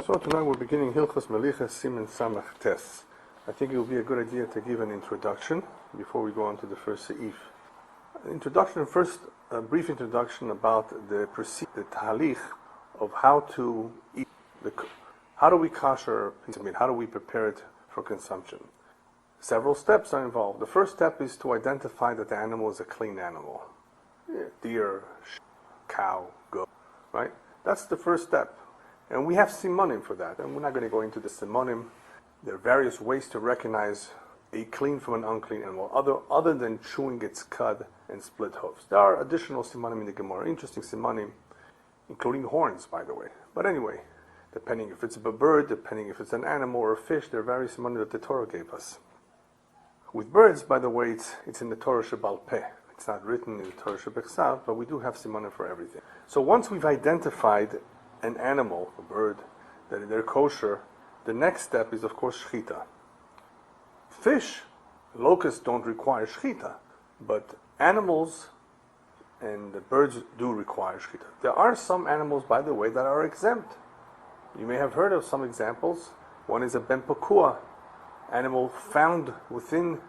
So tonight we're beginning Hilchos Melicha Siman Samach Tes. I think it would be a good idea to give an introduction before we go on to the first seif. Introduction first, a brief introduction about the tahalich of how to eat. How do we kosher piece of meat? How do we prepare it for consumption? Several steps are involved. The first step is to identify that the animal is a clean animal. Deer, cow, goat, right? That's the first step. And we have simanim for that. And we're not going to go into the simanim. There are various ways to recognize a clean from an unclean animal, other than chewing its cud and split hooves. There are additional simanim in the Gemara, interesting simanim, including horns, by the way. But anyway, depending if it's a bird, depending if it's an animal or a fish, there are various simanim that the Torah gave us. With birds, by the way, it's in the Torah Shebal Peh. It's not written in the Torah Shebechsav, but we do have simanim for everything. So once we've identified an animal, a bird, that they're kosher, the next step is, of course, shchita. Fish, locusts don't require shchita, but animals and the birds do require shchita. There are some animals, by the way, that are exempt. You may have heard of some examples. One is a ben pekua, animal found within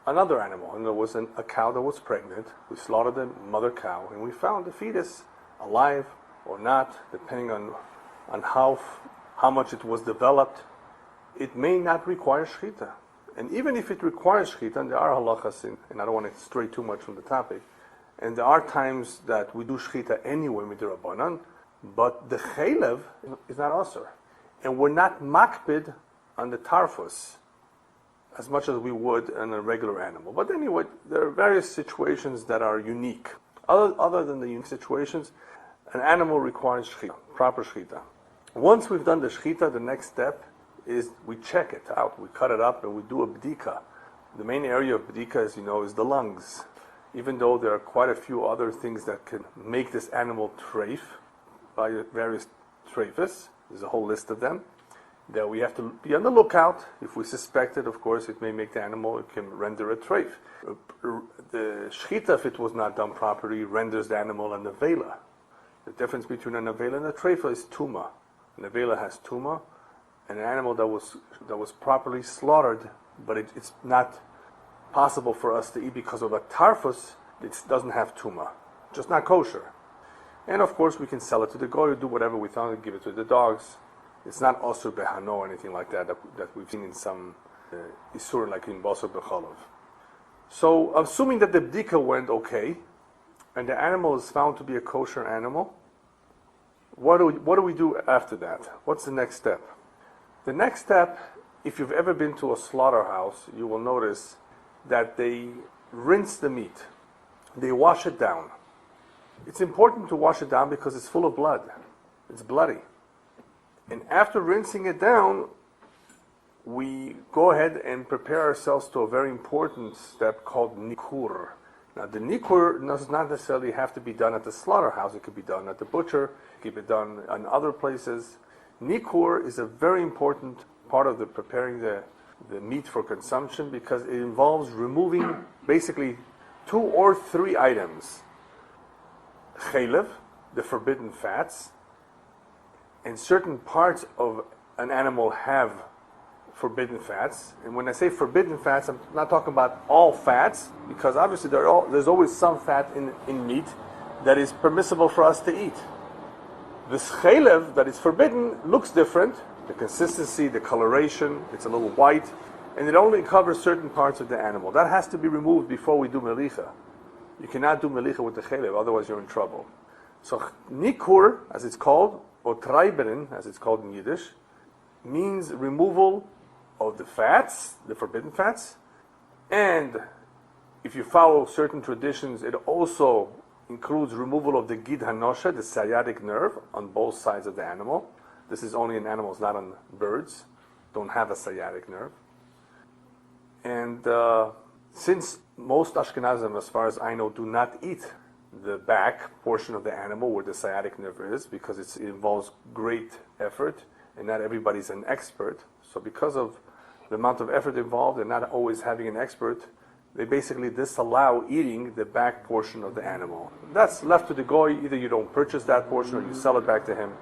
another animal. And there was a cow that was pregnant. We slaughtered the mother cow, and we found the fetus alive or not, depending on how much it was developed. It may not require shchita. And even if it requires shchita, and there are halachas and I don't want to stray too much from the topic, and there are times that we do shchita anyway with the Rabbanan, but the chaylev is not asur. And we're not makpid on the tarfus as much as we would on a regular animal. But anyway, there are various situations that are unique. Other than the unique situations, an animal requires shchita, proper shchita. Once we've done the shchita, the next step is we check it out. We cut it up and we do a bdika. The main area of bdika, as you know, is the lungs. Even though there are quite a few other things that can make this animal treif, by various treifas, there's a whole list of them, that we have to be on the lookout. If we suspect it, of course, it may make the animal, it can render a treif. The shchita, if it was not done properly, renders the animal a nevela. The difference between a nevela and a treifa is tuma. A nevela has tuma, and an animal that was properly slaughtered, but it's not possible for us to eat because of a tarfus. It doesn't have tuma, just not kosher. And of course, we can sell it to the goy, do whatever we found, and give it to the dogs. It's not osur behano or anything like that we've seen in some isur, like in Basar b'cholov. So, assuming that the bdika went okay, and the animal is found to be a kosher animal, what do we do after that? What's the next step? The next step, if you've ever been to a slaughterhouse, you will notice that they rinse the meat. They wash it down. It's important to wash it down because it's full of blood. It's bloody. And after rinsing it down, we go ahead and prepare ourselves to a very important step called nikur. Now, the nikur does not necessarily have to be done at the slaughterhouse. It could be done at the butcher. It could be done in other places. Nikur is a very important part of the preparing the meat for consumption because it involves removing basically 2 or 3 items. Chaylev, the forbidden fats, and certain parts of an animal have forbidden fats. And when I say forbidden fats, I'm not talking about all fats, because obviously there's always some fat in meat that is permissible for us to eat. This chaylev that is forbidden looks different. The consistency, the coloration, it's a little white, and it only covers certain parts of the animal. That has to be removed before we do melicha. You cannot do melicha with the chaylev, otherwise you're in trouble. So nikur, as it's called, or treiberin, as it's called in Yiddish, means removal of the fats, the forbidden fats, and if you follow certain traditions, it also includes removal of the gid hanosha, the sciatic nerve, on both sides of the animal. This is only in animals, not on birds. Don't have a sciatic nerve. And since most Ashkenazim, as far as I know, do not eat the back portion of the animal where the sciatic nerve is, because it involves great effort, and not everybody's an expert. So because of the amount of effort involved and not always having an expert, they basically disallow eating the back portion of the animal. That's left to the goy. Either you don't purchase that portion or you sell it back to him.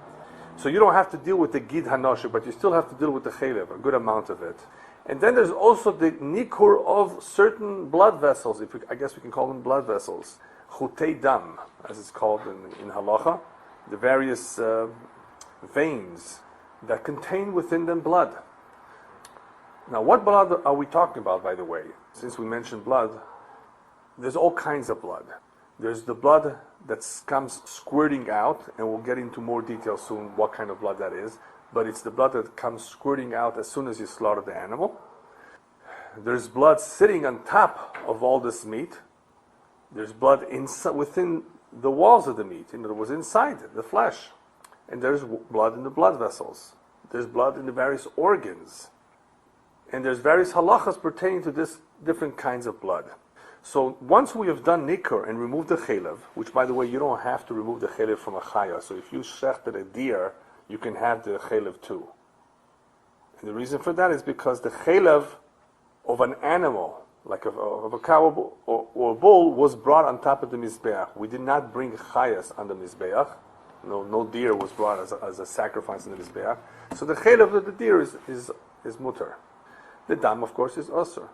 So you don't have to deal with the gid hanoshe, but you still have to deal with the chelev, a good amount of it. And then there's also the nikur of certain blood vessels, I guess we can call them blood vessels. Chutei dam, as it's called in halacha, the various veins that contain within them blood. Now, what blood are we talking about, by the way? Since we mentioned blood, there's all kinds of blood. There's the blood that comes squirting out, and we'll get into more detail soon what kind of blood that is, but it's the blood that comes squirting out as soon as you slaughter the animal. There's blood sitting on top of all this meat. There's blood within the walls of the meat, in other words, inside the flesh. And there's blood in the blood vessels. There's blood in the various organs. And there's various halachas pertaining to this different kinds of blood. So once we have done nikur and removed the chelev, which by the way, you don't have to remove the chelev from a chaya. So if you shechted a deer, you can have the chelev too. And the reason for that is because the chelev of an animal, like of a cow or a bull, was brought on top of the mizbeach. We did not bring chayas on the mizbeach. No deer was brought as a sacrifice in the mizbeach. So the chelev of the deer is mutter. The dam, of course, is usur.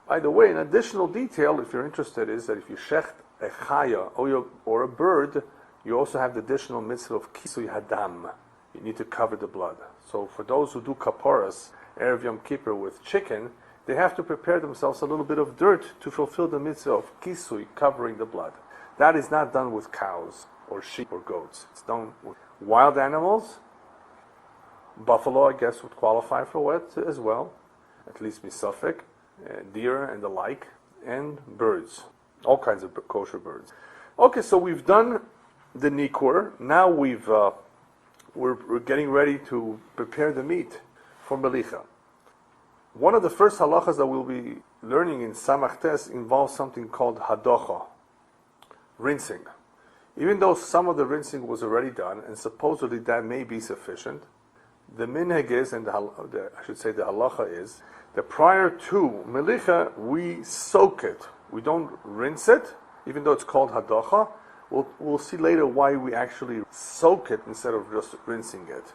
By the way, an additional detail, if you're interested, is that if you shecht a chaya or a bird, you also have the additional mitzvah of kisui hadam. You need to cover the blood. So for those who do kaparas, Erev Yom Kippur with chicken, they have to prepare themselves a little bit of dirt to fulfill the mitzvah of kisui, covering the blood. That is not done with cows or sheep or goats. It's done with wild animals. Buffalo, I guess, would qualify for it as well, at least misafik, deer and the like, and birds, all kinds of kosher birds. Okay, so we've done the nikur. Now we're getting ready to prepare the meat for melicha. One of the first halachas that we'll be learning in Samach Tes involves something called hadocha, rinsing. Even though some of the rinsing was already done, and supposedly that may be sufficient, the minhag is, and the halacha is, that prior to melicha, we soak it. We don't rinse it, even though it's called hadocha. We'll see later why we actually soak it instead of just rinsing it.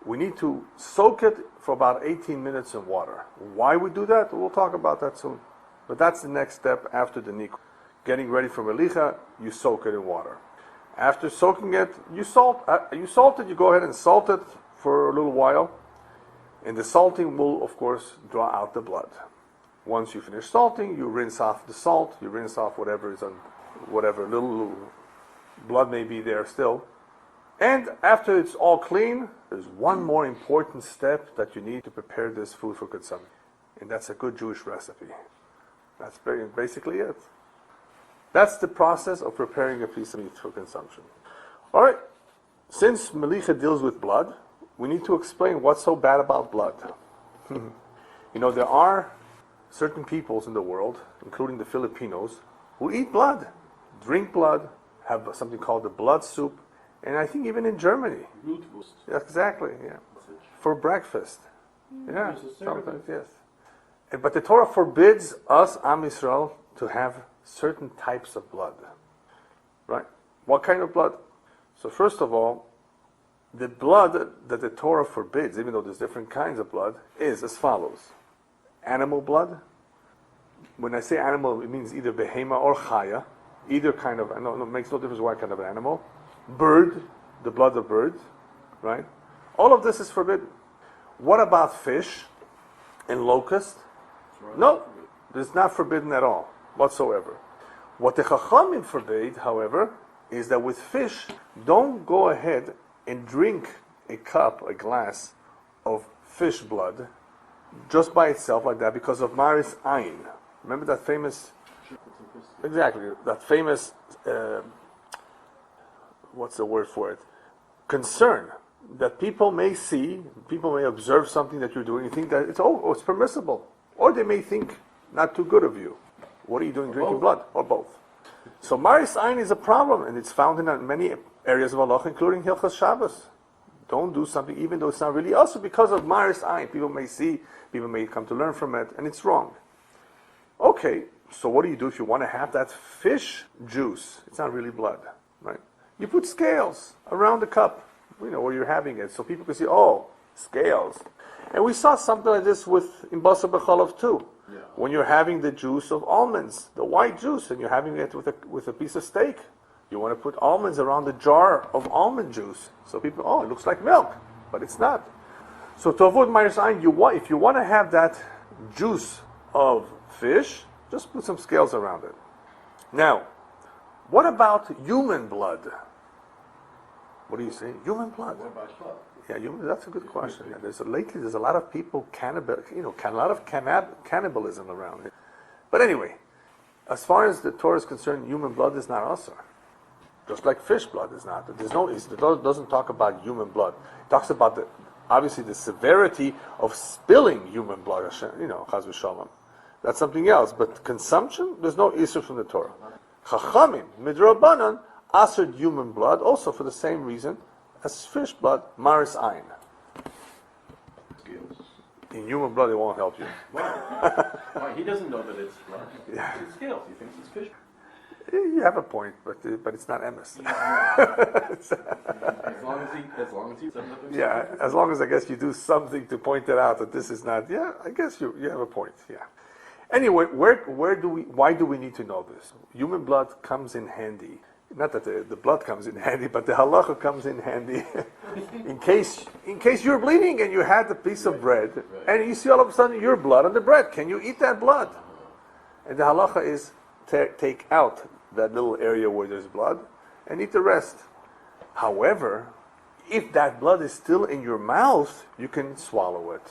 We need to soak it for about 18 minutes in water. Why we do that? We'll talk about that soon. But that's the next step after the nikur. Getting ready for melicha, you soak it in water. After soaking it, you salt it. You go ahead and salt it for a little while. And the salting will, of course, draw out the blood. Once you finish salting, you rinse off the salt. You rinse off whatever is on, whatever little blood may be there still. And after it's all clean, there's one more important step that you need to prepare this food for consumption. And that's a good Jewish recipe. That's basically it. That's the process of preparing a piece of meat for consumption. All right. Since melicha deals with blood, we need to explain what's so bad about blood. There are certain peoples in the world, including the Filipinos, who eat blood, drink blood, have something called the blood soup, and I think even in Germany. Exactly, yeah. For breakfast. Yeah, sometimes, yes. But the Torah forbids us, Am Yisrael, to have certain types of blood. Right? What kind of blood? So first of all, the blood that the Torah forbids, even though there's different kinds of blood, is as follows. Animal blood. When I say animal, it means either behema or chaya. Either kind of, it makes no difference what kind of animal. Bird, the blood of birds, right? All of this is forbidden. What about fish and locust? No, it's not forbidden at all, whatsoever. What the Chachamim forbade, however, is that with fish, don't go ahead and drink a glass of fish blood, just by itself like that, because of Maris Ayin. Remember that famous, what's the word for it? Concern that people may observe something that you're doing and think that it's permissible. Or they may think not too good of you. What are you doing drinking blood? Or both. So Maris Ayin is a problem, and it's found in many areas of halacha, including Hilchos Shabbos. Don't do something even though it's not really also because of Maris Ayin. People may see, people may come to learn from it, and it's wrong. Okay, so what do you do if you want to have that fish juice? It's not really blood, right? You put scales around the cup. where you're having it, so people can see, oh, scales. And we saw something like this in Basar B'Cholov too. Yeah. When you're having the juice of almonds, the white juice, and you're having it with a piece of steak, you want to put almonds around the jar of almond juice. So people, oh, it looks like milk, but it's not. So to avoid Ma'aris Ayin, if you want to have that juice of fish, just put some scales around it. Now, what about human blood? What do you say? Human blood. What about blood? Yeah, that's a good question. Yeah, lately there's a lot of people a lot of cannibalism around it. But anyway, as far as the Torah is concerned, human blood is not asur. Just like fish blood is not. The Torah doesn't talk about human blood. It talks about obviously the severity of spilling human blood. Chas v'shalom. That's something else. But consumption, there's no issue from the Torah. Chachamim midrabanan asur human blood also for the same reason as fish blood, Ma'aris Ayin. In human blood, it won't help you. Why? He doesn't know that it's blood. Yeah. It's scales. He thinks it's fish. You have a point, but it's not emes. as long as he yeah, as long as I guess you do something to point it out that this is not. Yeah, I guess you have a point. Yeah. Anyway, why do we need to know this? Human blood comes in handy. Not that the blood comes in handy, but the halacha comes in handy in case you're bleeding and you had a piece of bread and you see all of a sudden your blood on the bread. Can you eat that blood? And the halacha is take out that little area where there's blood and eat the rest. However, if that blood is still in your mouth, you can swallow it.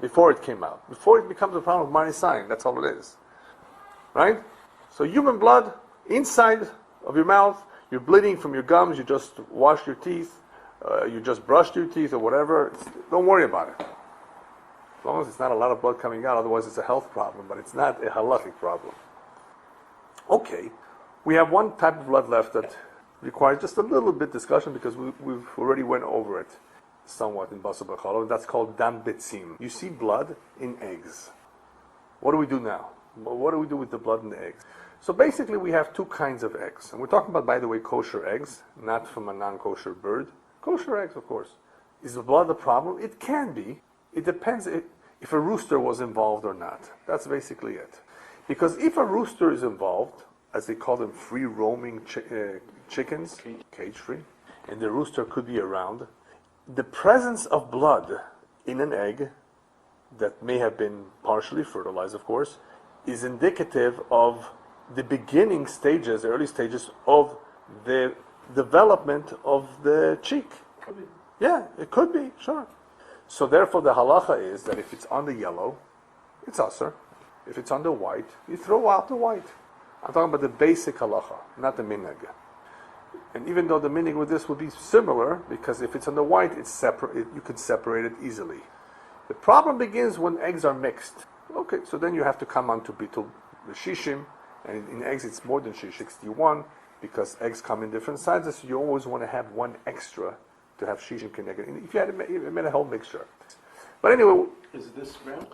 Before it came out. Before it becomes a problem of Ma'aris Ayin. That's all it is. Right? So human blood inside of your mouth, you're bleeding from your gums, you just washed your teeth, you just brushed your teeth or whatever, don't worry about it. As long as it's not a lot of blood coming out, otherwise it's a health problem, but it's not a halachic problem. Okay, we have one type of blood left that requires just a little bit discussion because we've already went over it somewhat in Basar B'Cholov, and that's called dam betzim. You see blood in eggs. What do we do now? What do we do with the blood in the eggs? So basically we have two kinds of eggs. And we're talking about, by the way, kosher eggs, not from a non-kosher bird. Kosher eggs, of course. Is the blood a problem? It can be. It depends if a rooster was involved or not. That's basically it. Because if a rooster is involved, as they call them free-roaming chickens, cage-free, and the rooster could be around, the presence of blood in an egg that may have been partially fertilized, of course, is indicative of the beginning stages, the early stages of the development of the cheek. Could be. Yeah, it could be, sure. So therefore the halacha is that if it's on the yellow, it's asur. If it's on the white, you throw out the white. I'm talking about the basic halacha, not the minhag. And even though the minhag with this would be similar, because if it's on the white, it's separate. You could separate it easily. The problem begins when eggs are mixed. Okay, so then you have to come on to bitul shishim, and in eggs it's more than 61, because eggs come in different sizes, so you always want to have one extra to have shishim connected. If you had made a whole mixture. But anyway... Is this round?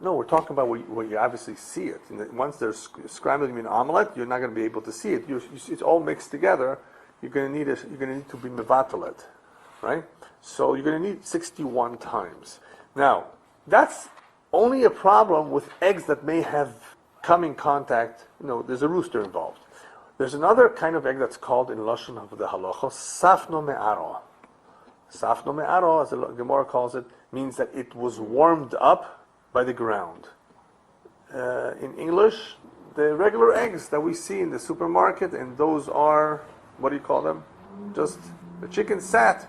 No, we're talking about where you obviously see it. Once they're scrambled in an omelet, you're not going to be able to see it. It's all mixed together. You're going to need to be mevatel it, right? So you're going to need 61 times. Now, that's only a problem with eggs that may have come in contact. There's a rooster involved. There's another kind of egg that's called in Lashon of the Halacha, safno me'aro. Safno me'aro, as the Gemara calls it, means that it was warmed up by the ground. In English, the regular eggs that we see in the supermarket, and those are, what do you call them? Just the chicken sat.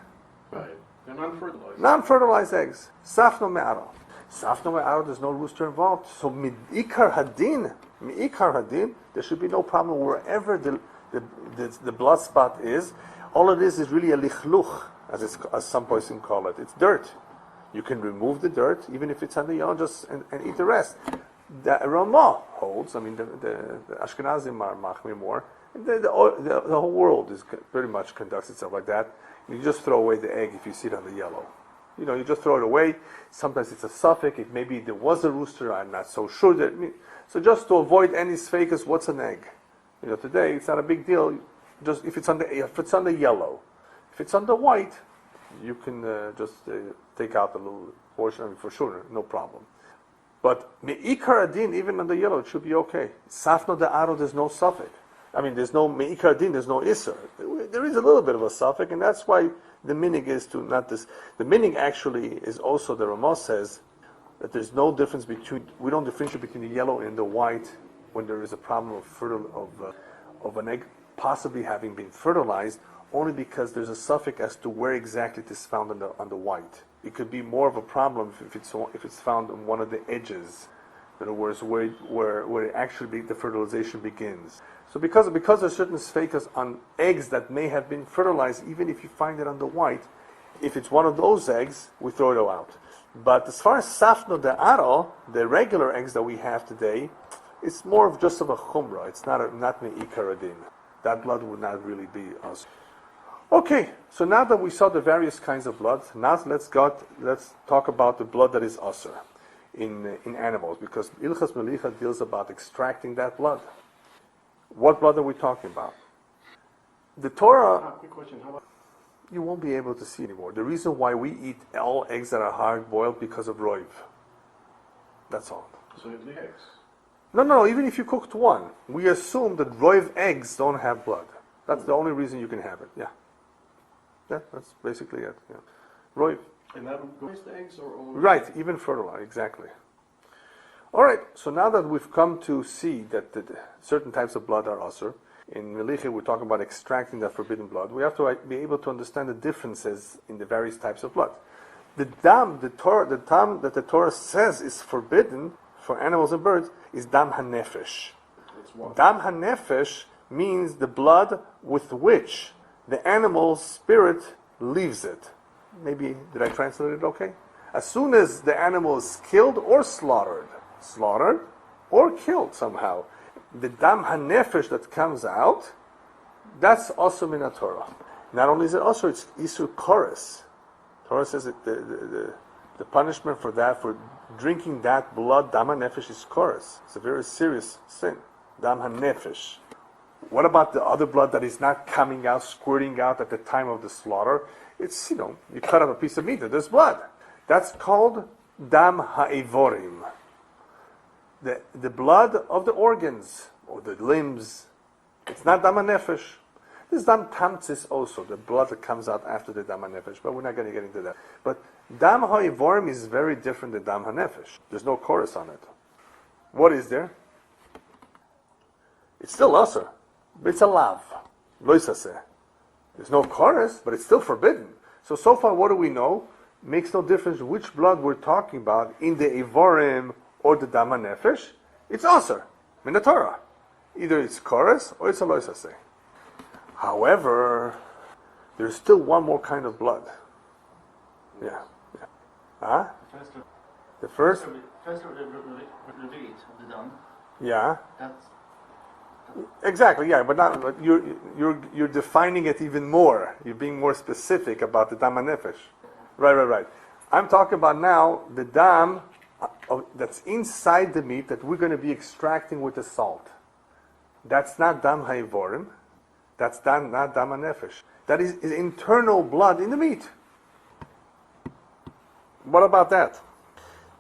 Right. They're non-fertilized. Non-fertilized eggs. Safno me'aro. Safno me'aro, there's no rooster involved. So mi'ikar hadin, there should be no problem wherever the blood spot is. All it is really a lichluch, as some person call it. It's dirt. You can remove the dirt, even if it's on the yellow, and eat the rest. The Ramah holds, the Ashkenazim are machmir more, the whole world pretty much conducts itself like that. You just throw away the egg if you see it on the yellow. You just throw it away. Sometimes it's a suffix. Maybe there was a rooster. I'm not so sure. So just to avoid any sfekas, what's an egg? Today it's not a big deal. Just if it's on the yellow, If it's on the white, you can just take out a little portion of it for sure, no problem. But me'ikar adin, even on the yellow, it should be okay. Safno de'aro, there's no suffix. I mean, there's no me'ikar adin, there's no isser. There is a little bit of a suffix, and that's why the minig is to not this. The minig actually is also, the Ramah says, that there's no difference between, we don't differentiate between the yellow and the white when there is a problem of an egg possibly having been fertilized, only because there's a suffix as to where exactly it is found on the white. It could be more of a problem if it's found on one of the edges, in other words, where it actually the fertilization begins. So because there's certain sfekas on eggs that may have been fertilized, even if you find it on the white, if it's one of those eggs, we throw it out. But as far as safno de'aro, the regular eggs that we have today, it's more of just of a chumrah. It's not me'ikar adin. That blood would not really be us. Okay, so now that we saw the various kinds of blood, now let's talk about the blood that is asur in animals, because Ilchas Melicha deals about extracting that blood. What blood are we talking about? The Torah, quick question. How about you won't be able to see anymore. The reason why we eat all eggs that are hard-boiled because of roiv. That's all. so the eggs? No, even if you cooked one, we assume that roiv eggs don't have blood. That's the only reason you can have it, yeah. Yeah, that's basically it. Yeah. Roiv. And that goes the eggs or only? Right, even fertilizer, exactly. All right, so now that we've come to see that certain types of blood are asur, in Melicha we're talking about extracting that forbidden blood, we have to be able to understand the differences in the various types of blood. The dam that the Torah says is forbidden for animals and birds is dam hanefesh. It's what? Dam hanefesh means the blood with which the animal's spirit leaves it. Maybe, did I translate it okay? As soon as the animal is killed or slaughtered or killed somehow, the dam hanefesh that comes out, that's also min Torah. Not only is it also, it's isur koros. Torah says that the punishment for that, for drinking that blood, dam hanefesh, is koros. It's a very serious sin. Dam hanefesh. What about the other blood that is not coming out, squirting out at the time of the slaughter? It's, you cut up a piece of meat, there's blood. That's called dam ha'ivorim. The blood of the organs, or the limbs. It's not dam hanefesh. There's dam tamtzis also, the blood that comes out after the dam hanefesh, but we're not going to get into that. But dam ha'ivorim is very different than dam hanefesh. There's no chorus on it. What is there? It's still asur. But it's a lav, loisaseh. There's no chorus, but it's still forbidden. So far, what do we know? Makes no difference which blood we're talking about in the Ivorim or the Dam HaNefesh. It's asur, min the Torah. Either it's chorus or it's a loisaseh. However, there's still one more kind of blood. Yeah. Huh? The first? First of the revealed of the dam. Yeah. That's Exactly, yeah, but not. But you're defining it even more. You're being more specific about the dam hanefesh. Right. I'm talking about now the dam that's inside the meat that we're going to be extracting with the salt. That's not dam ha'ivorim. That's not dam hanefesh. That is internal blood in the meat. What about that?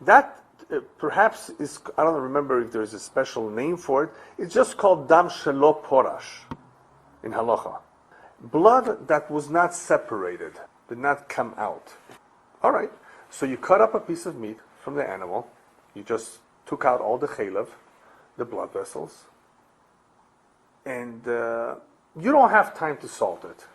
That perhaps is, I don't remember if there's a special name for it. It's just called dam shelo porash in Halacha. Blood that was not separated, did not come out. All right, so you cut up a piece of meat from the animal. You just took out all the chalev, the blood vessels, and you don't have time to salt it.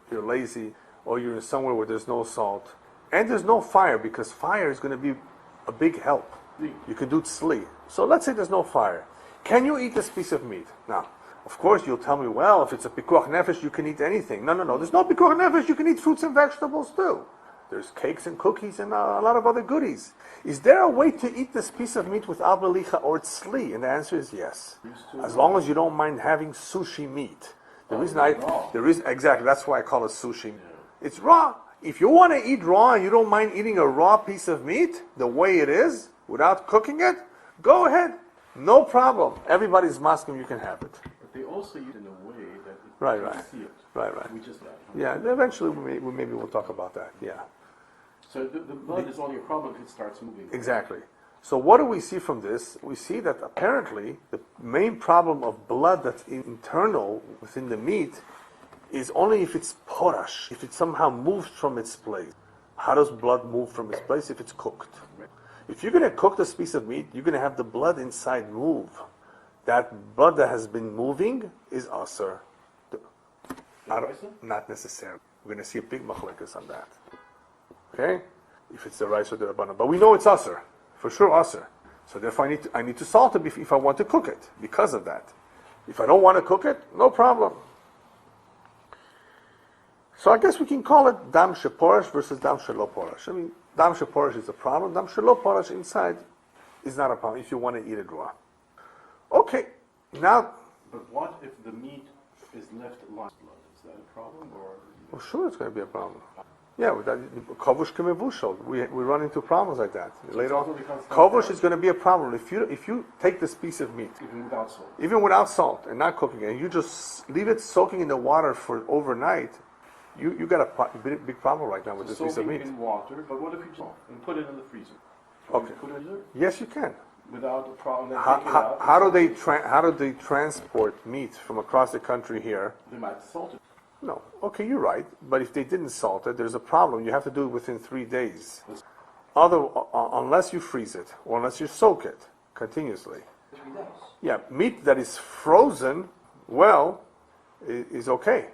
You're lazy, or you're somewhere where there's no salt, and there's no fire, because fire is going to be a big help. You can do tzli. So let's say there's no fire. Can you eat this piece of meat? Now, of course, you'll tell me, well, if it's a pikuach nefesh, you can eat anything. No. There's no pikuach nefesh. You can eat fruits and vegetables too. There's cakes and cookies and a lot of other goodies. Is there a way to eat this piece of meat without melicha or tzli? And the answer is yes. As long as you don't mind having sushi meat. Exactly, that's why I call it sushi. It's raw. If you want to eat raw and you don't mind eating a raw piece of meat the way it is, without cooking it, go ahead. No problem. Everybody's masking, you can have it. But they also eat in a way that Right, We right. see it. Right. We just Yeah, eventually maybe we'll talk about that. Yeah, So the blood is only a problem if it starts moving. exactly. So what do we see from this? We see that apparently the main problem of blood that's internal within the meat is only if it's porash, if it somehow moves from its place. How does blood move from its place? If it's cooked. If you're going to cook this piece of meat, you're going to have the blood inside move. That blood that has been moving is asur. Not necessarily. We're going to see a big machlekes on that. Okay? If it's the rice or the rabbanon. But we know it's asur. For sure asur. So therefore I need to salt it if I want to cook it. Because of that. If I don't want to cook it, no problem. So I guess we can call it dam sheporash versus dam shelo porash. I mean, dam sheporash is a problem. Dam shelo porash inside is not a problem if you want to eat it raw. Okay, now... But what if the meat is left lying blood? Is that a problem? Or Well, sure it's going to be a problem. Yeah, with that, kovush kemevushal. We run into problems like that. Later on, kovush is going to be a problem. If you take this piece of meat, even without salt and not cooking it, and you just leave it soaking in the water for overnight, you got a big problem right now with this piece of meat. In water, but what if you just and put it in the freezer? Okay. Put it in there Yes, you can. without a problem. Then take it out. How do they transport meat from across the country here? They might salt it. No. Okay, you're right. But if they didn't salt it, there's a problem. You have to do it within 3 days. Unless you freeze it or unless you soak it continuously. 3 days. Yeah, meat that is frozen, is okay.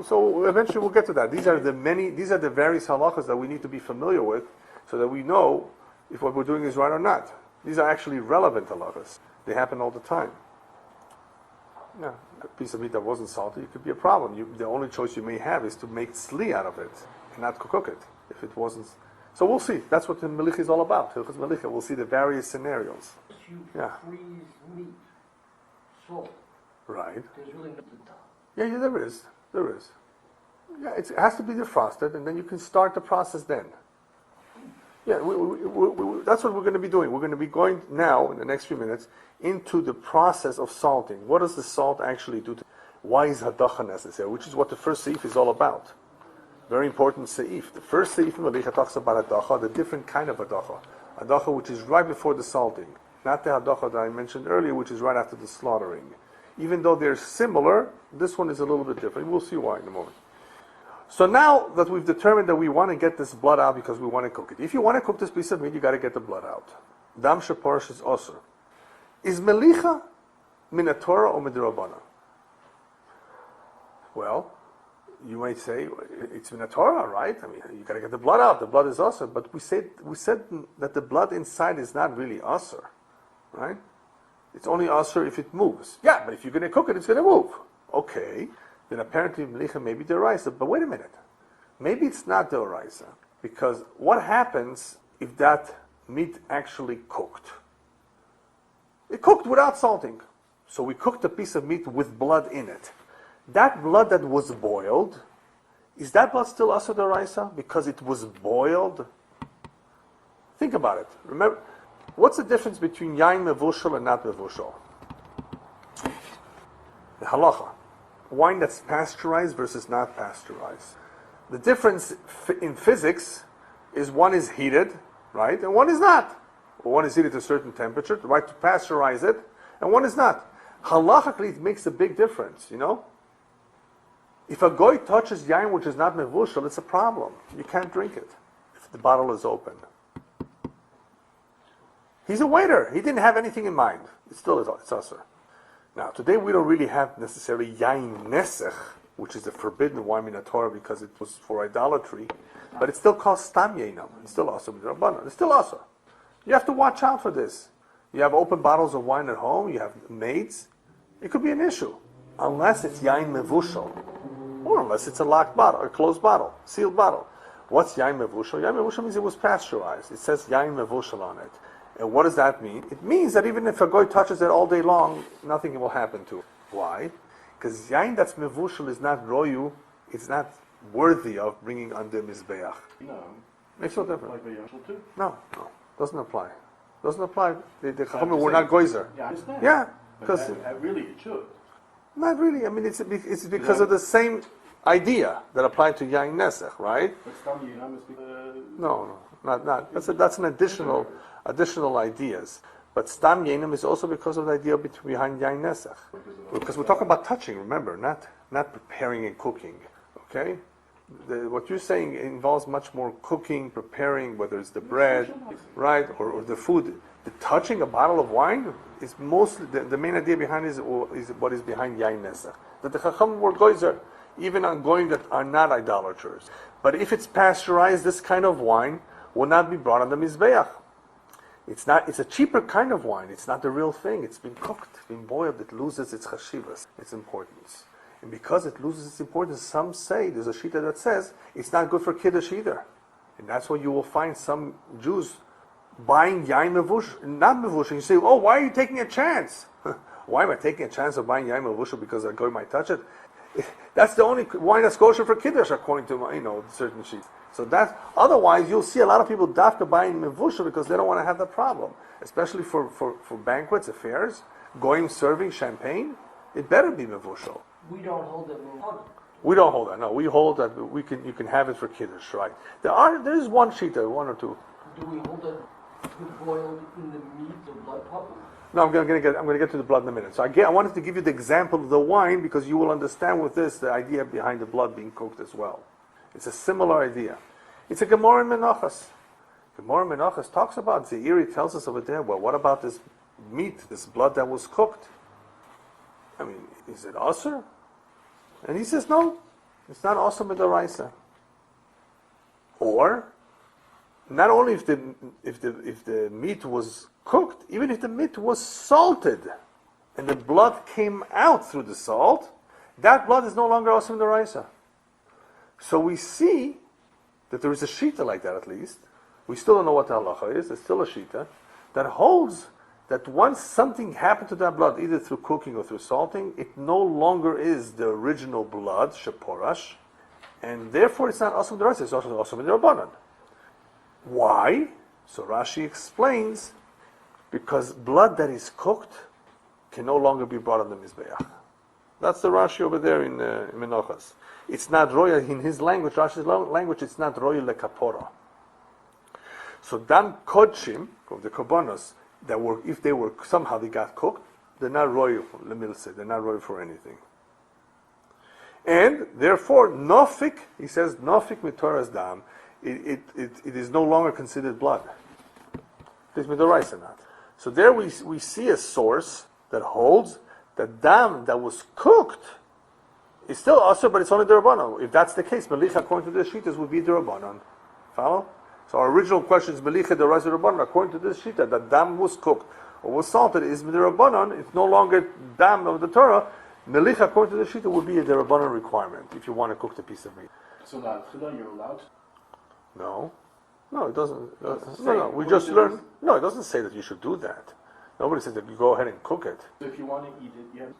So eventually we'll get to that. These are the various halachas that we need to be familiar with, so that we know if what we're doing is right or not. These are actually relevant halachas. They happen all the time. Yeah, a piece of meat that wasn't salted, it could be a problem. The only choice you may have is to make tzli out of it and not cook it if it wasn't. So we'll see. That's what the melicha is all about. Hilchos melicha. We'll see the various scenarios. You Yeah. freeze meat, salt. Right. There's really nothing done. Yeah, there is. There is. Yeah, it has to be defrosted, and then you can start the process then. Yeah, that's what we're going to be doing. We're going to be going now, in the next few minutes, into the process of salting. What does the salt actually do? Why is hadacha necessary? Which is what the first seif is all about. Very important seif. The first seif in Melicha talks about hadacha, the different kind of hadacha. Hadacha which is right before the salting. Not the hadacha that I mentioned earlier, which is right after the slaughtering. Even though they're similar, this one is a little bit different. We'll see why in a moment. So now that we've determined that we want to get this blood out because we want to cook it. If you want to cook this piece of meat, you got to get the blood out. Dam sheporash is osur. Is melicha min Torah or midrabbanan? Well, you might say it's min Torah, right? I mean, you got to get the blood out. The blood is osur, but we said that the blood inside is not really osur, right? It's only asur if it moves. Yeah, but if you're going to cook it, it's going to move. Okay, then apparently melicha may be deraisa. But wait a minute, maybe it's not deraisa, because what happens if that meat actually cooked? It cooked without salting. So we cooked a piece of meat with blood in it. That blood that was boiled, is that blood still asur deraisa because it was boiled? Think about it. Remember. What's the difference between yain mevushal and not mevushal? The halacha. Wine that's pasteurized versus not pasteurized. The difference in physics is one is heated, right, and one is not. One is heated to a certain temperature, the right to pasteurize it, and one is not. Halachically, it makes a big difference, you know? If a goy touches yain which is not mevushal, it's a problem. You can't drink it if the bottle is open. He's a waiter. He didn't have anything in mind. It still is. It's asur. Now, today we don't really have necessarily yain nesech, which is the forbidden wine in the Torah because it was for idolatry, but it's still called stam yainam. It's still asur b'drabbanan. It's still asur. You have to watch out for this. You have open bottles of wine at home. You have maids. It could be an issue, unless it's yain mevushal, or unless it's a locked bottle, a closed bottle, sealed bottle. What's yain mevushal? Yain mevushal means it was pasteurized. It says yain mevushal on it. And what does that mean? It means that even if a goy touches it all day long, nothing will happen to it. Why? Because yain that's mevushal is not royu, it's not worthy of bringing under mizbeach. No. Makes no difference. Like Yashal too? No, doesn't apply. Doesn't apply. The Chachamim were not goyzer. Yeah, I understand. Yeah, But because really it should. Not really. I mean, it's because of the same idea that applied to Yain Nesach, right? But Stam Yinam must be No, not. That's an additional ideas. But Stam Yenim is also because of the idea behind Yain Nesach. Because we're talking about touching, remember, not preparing and cooking. Okay? What you're saying involves much more cooking, preparing, whether it's the bread, right, or the food. The touching a bottle of wine is mostly, the main idea behind is what is behind Yain Nesach. That the Chacham were goyzer, even on going that are not idolaters. But if it's pasteurized, this kind of wine will not be brought on the Mizbeach. It's a cheaper kind of wine. It's not the real thing. It's been cooked, it's been boiled. It loses its chashivas, its importance. And because it loses its importance, some say, there's a shita that says, it's not good for Kiddush either. And that's why you will find some Jews buying yain mevush, not mevush. And you say, oh, why are you taking a chance? Why am I taking a chance of buying yain mevush because a guy might touch it? That's the only wine that's kosher for Kiddush, according to certain sheets. So that otherwise you'll see a lot of people dafka buying mevusha because they don't want to have that problem, especially for banquets, affairs, going serving champagne. It better be mevushal. We don't hold it in honor. We don't hold that. No, we hold that you can have it for Kiddush, right? There is one shita, one or two. Do we hold it boiled in the meat or blood puddle? No, I'm going to get to the blood in a minute. So I wanted to give you the example of the wine because you will understand with this the idea behind the blood being cooked as well. It's a similar idea. It's a Gemara in Menachos. Gemara in Menachos talks about, Zeiri tells us over there, well, what about this meat, this blood that was cooked? I mean, is it asur? And he says, no, it's not asur midaraisa. Or, not only if the meat was cooked, even if the meat was salted, and the blood came out through the salt, that blood is no longer asur midaraisa. So we see that there is a shita like that at least. We still don't know what the halacha is. There's still a shita that holds that once something happened to that blood, either through cooking or through salting, it no longer is the original blood, sheporash, and therefore it's not asur d'oraisa, it's also asur d'rabbanan. Why? So Rashi explains, because blood that is cooked can no longer be brought on the Mizbeach. That's the Rashi over there in Menachos. It's not royal in his language, Rashi's language, it's not royal lekapora. So dam kodshim, of the korbanos, that were, if they were, somehow they got cooked, they're not royal, lemilse, they're not royal for anything. And therefore, nofik, he says, nofik mitoras dam, it is no longer considered blood. It's midoraisa not. So there we see a source that holds that dam that was cooked is still asur, but it's only derabanan. If that's the case, melicha according to the shitas would be derabanan. Follow? So our original question is melicha deraisa derabanan. According to this shita, that dam was cooked or was salted is derabanan. It's no longer dam of the Torah. Melicha according to the shita would be a derabanan requirement if you want to cook the piece of meat. So now, you're allowed? No, it doesn't. No. We just learned. No, it doesn't say that you should do that. Nobody says that you go ahead and cook it. So if you want to eat it,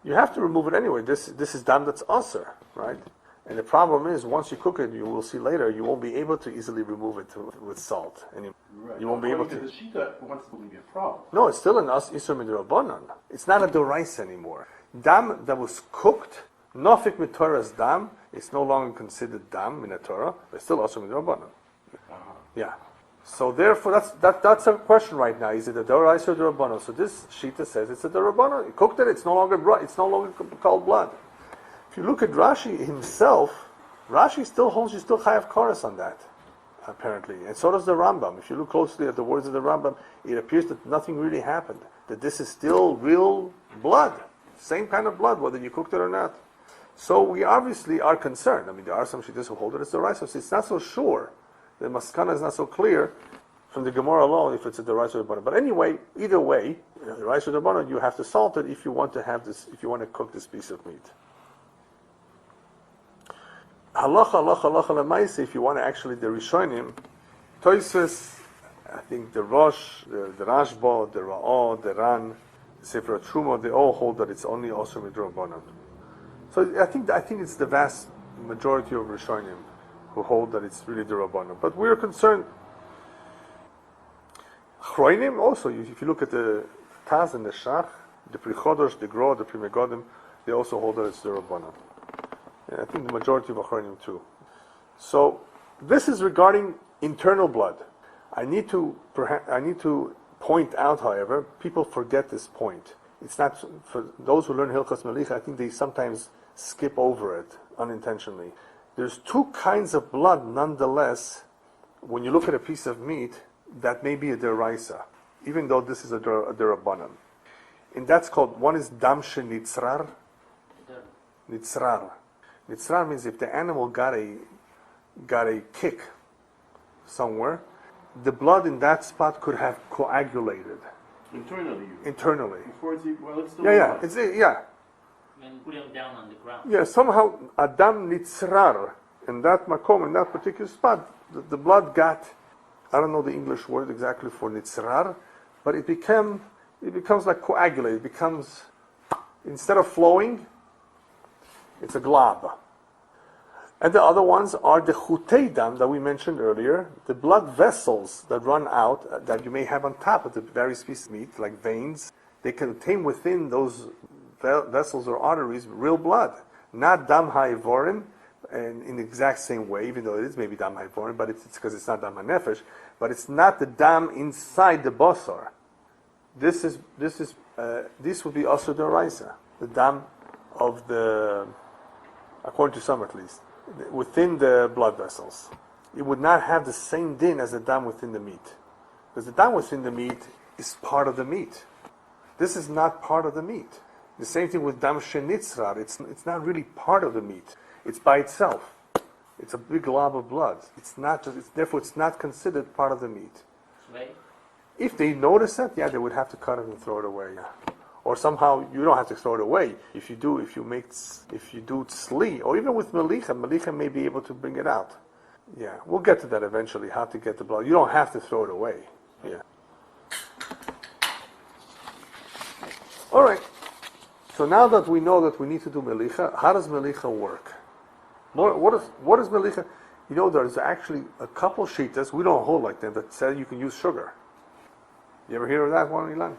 you have to remove it anyway. This is dam that's asur, right? And the problem is, once you cook it, you will see later, you won't be able to easily remove it with salt. And you won't be able to. The shita wants to be a problem. No, it's still an isur midrabanan. It's not a doraisa anymore. Dam that was cooked, nofik mitoras dam, it's no longer considered dam in the Torah, but it's still isur midrabanan. Yeah. So therefore, that's a question right now. Is it a doraisa or derabanan? So this shita says it's a derabanan. You cooked it; it's no longer called blood. If you look at Rashi himself, Rashi still holds you still chayav kares on that, apparently, and so does the Rambam. If you look closely at the words of the Rambam, it appears that nothing really happened. That this is still real blood, same kind of blood, whether you cooked it or not. So we obviously are concerned. I mean, there are some shittas who hold it as doraisa. So it's not so sure. The maskana is not so clear from the Gemara alone if it's a deraisa or derabanan. But anyway, either way, deraisa or derabanan, you have to salt it if you want to have this, if you want to cook this piece of meat. Halacha lemaisa, if you want to actually the Rishonim, Tosfos, I think the Rosh, the Rashba, the Ra'ah, the Ran, the Sefer Truma, they all hold that it's only also midrabanan. So I think it's the vast majority of Rishonim who hold that it's really the Rabbanim. But we're concerned. Chroinim also, if you look at the Taz and the Shach, the Pri Chodosh, the Gro, the Pri Megodim, They also hold that it's Durabanan. And I think the majority of Achronim too. So this is regarding internal blood. I need to point out, however, people forget this point. It's not, for those who learn Hilchas Melicha, I think they sometimes skip over it unintentionally. There's two kinds of blood, nonetheless, when you look at a piece of meat, that may be a deraisa, even though this is a derabanan. And that's called, one is dam shenitzrar. Nitzrar. Nitzrar means if the animal got a kick somewhere, the blood in that spot could have coagulated. Internally. Internally. Before it's, well, it's still Yeah, blood. And put him down on the ground. Yeah, somehow Adam Nitzrar, in that makom, in that particular spot, the blood got, I don't know the English word exactly for Nitzrar, but it becomes like coagulated. It becomes, instead of flowing, it's a glob. And the other ones are the chutei dam that we mentioned earlier, the blood vessels that run out, that you may have on top of the various pieces of meat, like veins. They contain within those vessels or arteries real blood, not dam ha'evorim, and in the exact same way, even though it is maybe dam ha'evorim, but it's because it's not dam ha'nefesh, but it's not the dam inside the basar. This would be also the raisa, the dam of the, according to some at least, within the blood vessels. It would not have the same din as the dam within the meat, because the dam within the meat is part of the meat. This is not part of the meat. The same thing with dam shenitzrar. It's not really part of the meat. It's by itself. It's a big glob of blood. Therefore it's not considered part of the meat. Right? If they notice it, yeah, they would have to cut it and throw it away. Yeah. Or somehow you don't have to throw it away. If you do tzli, or even with melicha may be able to bring it out. Yeah, we'll get to that eventually. How to get the blood? You don't have to throw it away. Yeah. All right. So now that we know that we need to do melicha, how does melicha work? What is melicha? You know, there's actually a couple shitas, we don't hold like them, that say you can use sugar. You ever hear of that one, Ilan?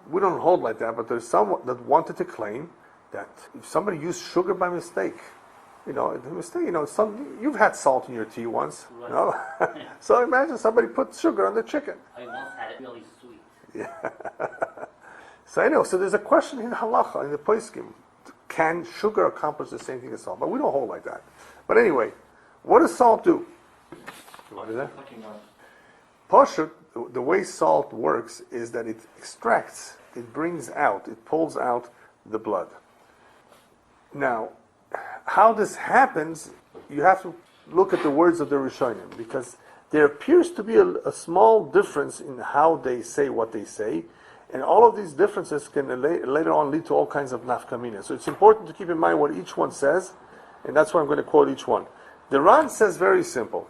We don't hold like that, but there's someone that wanted to claim that if somebody used sugar by mistake, you've had salt in your tea once, right. You know? So imagine somebody put sugar on the chicken. I once had it really sweet. Yeah. So anyway, so there's a question in Halacha, in the poskim. Can sugar accomplish the same thing as salt? But we don't hold like that. But anyway, what does salt do? What is that? Pashut, the way salt works is that it extracts, it brings out, it pulls out the blood. Now, how this happens, you have to look at the words of the Rishonim, because there appears to be a small difference in how they say what they say, and all of these differences can later on lead to all kinds of nafkamina. So it's important to keep in mind what each one says, and that's why I'm going to quote each one. The Ran says very simple.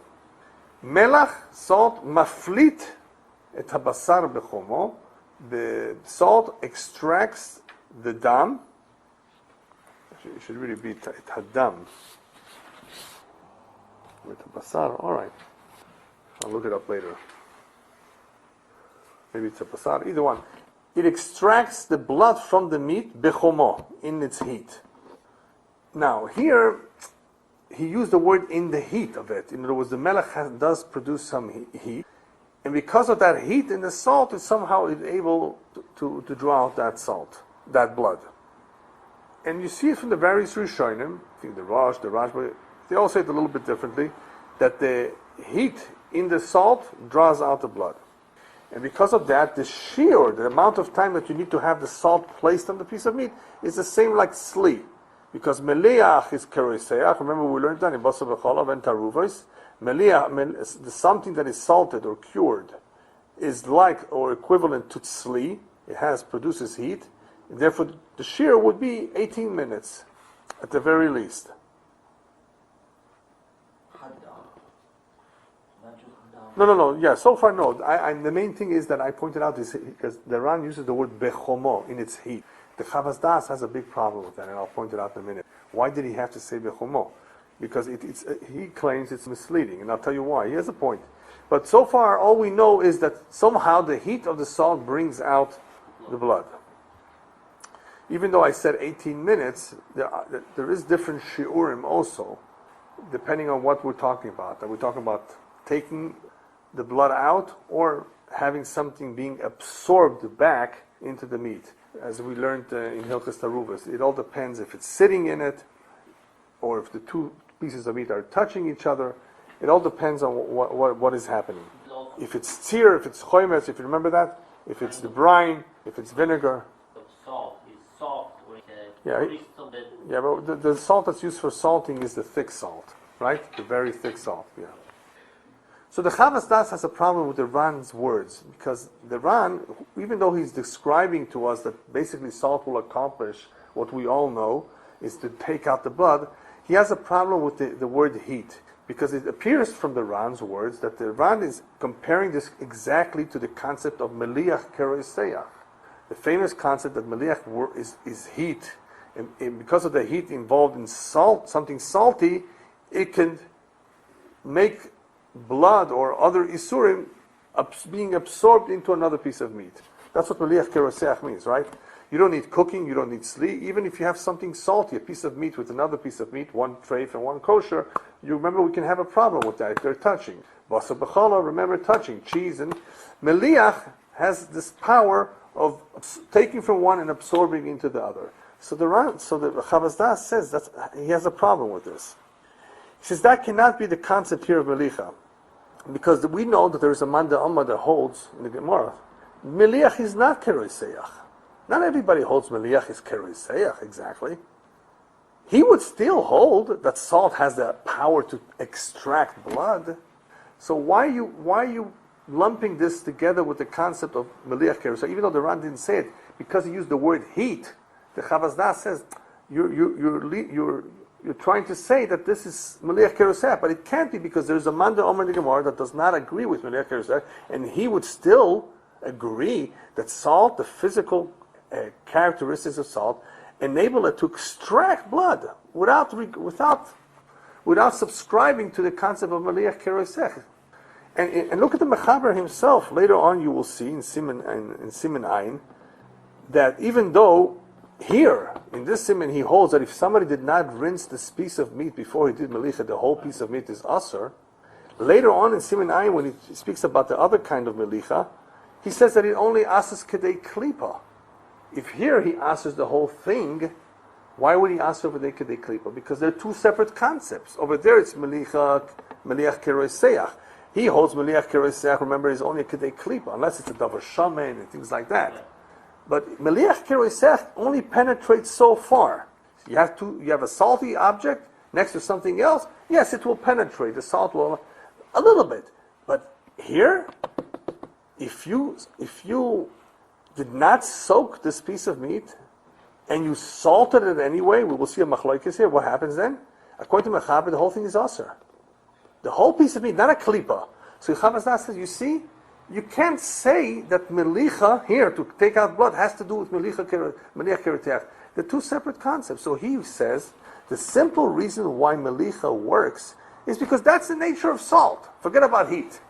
Melach, salt, maflit et habasar bechomo. The salt extracts the dam. Actually, it should really be et hadam. With the basar, all right. I'll look it up later. Maybe it's a basar, either one. It extracts the blood from the meat, bechomo, in its heat. Now, here, he used the word in the heat of it. In other words, the melech does produce some heat. And because of that heat in the salt, it somehow is able to draw out that salt, that blood. And you see it from the various Rishonim, I think the Rosh, the Rashba, they all say it a little bit differently, that the heat in the salt draws out the blood. And because of that, the shiur, the amount of time that you need to have the salt placed on the piece of meat, is the same like sli. Because meliach is keroseach. Remember we learned that in Basar v'cholav and Taaruvot. Meliach, something that is salted or cured, is like or equivalent to tzli. It produces heat. And therefore, the shiur would be 18 minutes, at the very least. No. Yeah, so far no. The main thing is that I pointed out is because the Ran uses the word bechomo in its heat. The Chavas Das has a big problem with that, and I'll point it out in a minute. Why did he have to say bechomo? Because he claims it's misleading, and I'll tell you why. He has a point. But so far, all we know is that somehow the heat of the salt brings out the blood. even though I said 18 minutes, there is different shi'urim also, depending on what we're talking about. Are we talking about taking the blood out or having something being absorbed back into the meat? As we learned in Hilchos Taaruvot, it all depends if it's sitting in it or if the two pieces of meat are touching each other. It all depends on what is happening. If it's tzir, if it's choymes, if you remember that, if it's the brine, if it's vinegar. Salt is soft. Yeah, but the salt that's used for salting is the thick salt, right? The very thick salt, yeah. So the Chavas Das has a problem with the Ran's words, because the Ran, even though he's describing to us that basically salt will accomplish what we all know, is to take out the blood, he has a problem with the word heat, because it appears from the Ran's words that the Ran is comparing this exactly to the concept of Meliach Keroseach. The famous concept that Meliach is heat, and because of the heat involved in salt, something salty, it can make blood or other isurim being absorbed into another piece of meat. That's what Meliach Keroseach means, right? You don't need cooking, you don't need sli. Even if you have something salty, a piece of meat with another piece of meat, one treif and one kosher, you remember we can have a problem with that if they're touching. Basar b'chala, remember touching. Cheese and Meliach has this power of taking from one and absorbing into the other. So the Chavas Das says that he has a problem with this. He says that cannot be the concept here of Melicha, because we know that there is a man d'Alma that holds in the Gemara, Meliach is not Keroseach. Not everybody holds Meliach is Keroseach exactly. He would still hold that salt has the power to extract blood. So why are you lumping this together with the concept of Meliach Keroseach? Even though the Ran didn't say it, because he used the word heat, the Chavas Das says you're trying to say that this is Meliach Keroseach, but it can't be, because there's a man d'Omer in the Gemara that does not agree with Meliach Keroseach, and he would still agree that salt, the physical characteristics of salt, enable it to extract blood without subscribing to the concept of Meliach Keroseach. And look at the Mechaber himself. Later on, you will see in Siman Ayin that even though here in this Siman he holds that if somebody did not rinse this piece of meat before he did Melicha, the whole piece of meat is asur. Later on in Siman Ayin, when he speaks about the other kind of Melicha, he says that it only asks kedei klipa. If here he asks the whole thing, why would he ask over there kedei klipa? Because they're two separate concepts. Over there it's Meliach Keroseach. He holds Meliach Keroseach, remember, is only a kedei klipa, unless it's a davar shaman and things like that. But Meliach Keroseach only penetrates so far. You have a salty object next to something else. Yes, it will penetrate. The salt will a little bit. But here, if you did not soak this piece of meat and you salted it anyway, we will see a machlokes here. What happens then? According to Mechaber, the whole thing is asur. The whole piece of meat, not a klipa. So Chavas Das says, you see, you can't say that Melicha here, to take out blood, has to do with Meliach Keroseach. They're two separate concepts. So he says, the simple reason why Melicha works is because that's the nature of salt. Forget about heat.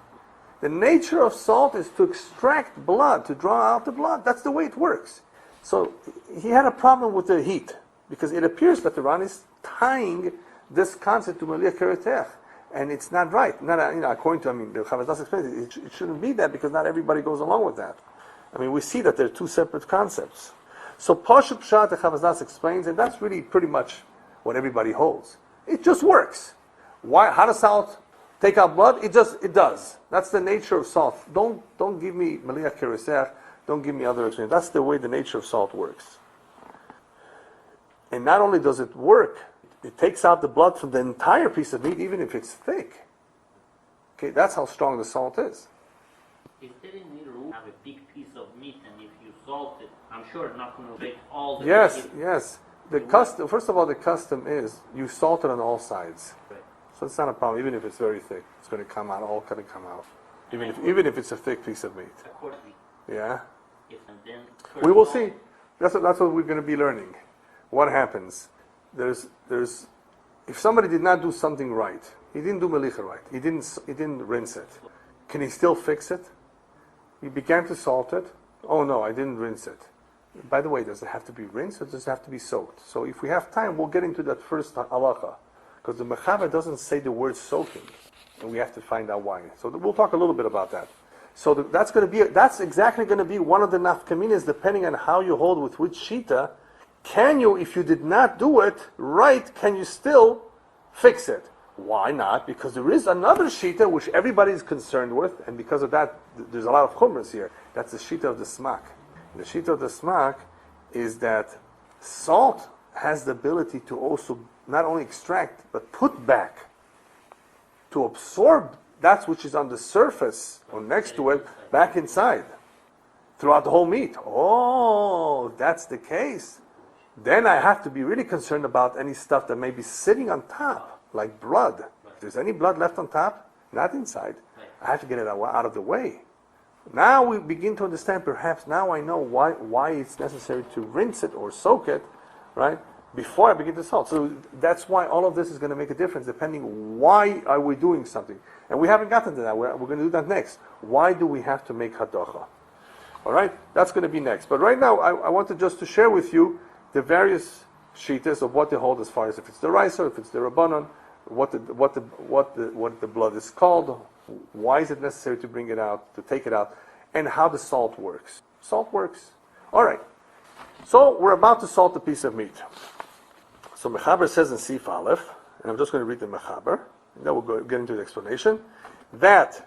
The nature of salt is to extract blood, to draw out the blood. That's the way it works. So he had a problem with the heat, because it appears that the Ran is tying this concept to Meliach Keroseach. And it's not right. According to, the Chavas Das explains it shouldn't be that, because not everybody goes along with that. We see that they're two separate concepts. So Pashup Pshat, the Chavas Das explains, and that's really pretty much what everybody holds. It just works. Why? How does salt take out blood? It does. That's the nature of salt. Don't give me Meliach Keroseach. Don't give me other explanation. That's the way the nature of salt works. And not only does it work, it takes out the blood from the entire piece of meat, even if it's thick. Okay, that's how strong the salt is. Is there any rule to have a big piece of meat, and if you salt it, I'm sure it's not going to break all the Yes. First of all, the custom is you salt it on all sides. Right. So it's not a problem, even if it's very thick. It's going to come out, all going to come out. Even if it's a thick piece of meat. Accordingly. Yeah. Yes, and then We will see. That's what we're going to be learning. What happens? If somebody did not do something right, he didn't do Melicha right, he didn't rinse it, can he still fix it? He began to salt it. Oh no, I didn't rinse it. By the way, does it have to be rinsed or does it have to be soaked? So if we have time, we'll get into that first halacha, because the mechaber doesn't say the word soaking, and we have to find out why. So we'll talk a little bit about that. So that's exactly going to be one of the nafkaminas, depending on how you hold with which shita. Can you, if you did not do it right, can you still fix it? Why not? Because there is another shita which everybody is concerned with, and because of that, there's a lot of chumras here. That's the shita of the smak. The shita of the smak is that salt has the ability to also not only extract, but put back, to absorb that which is on the surface or next to it back inside throughout the whole meat. Oh, that's the case. Then I have to be really concerned about any stuff that may be sitting on top, like blood. If there's any blood left on top, not inside, I have to get it out of the way. Now we begin to understand, perhaps now I know why it's necessary to rinse it or soak it, right, before I begin to salt. So that's why all of this is going to make a difference, depending why are we doing something. And we haven't gotten to that. We're going to do that next. Why do we have to make hadacha? All right, that's going to be next. But right now, I wanted just to share with you the various shitas of what they hold, as far as if it's the rice or if it's the rabbanon, what the blood is called, why is it necessary to bring it out, to take it out, and how the salt works. Salt works. All right. So we're about to salt a piece of meat. So Mechaber says in Sif Aleph, and I'm just going to read the Mechaber, and then we'll get into the explanation, that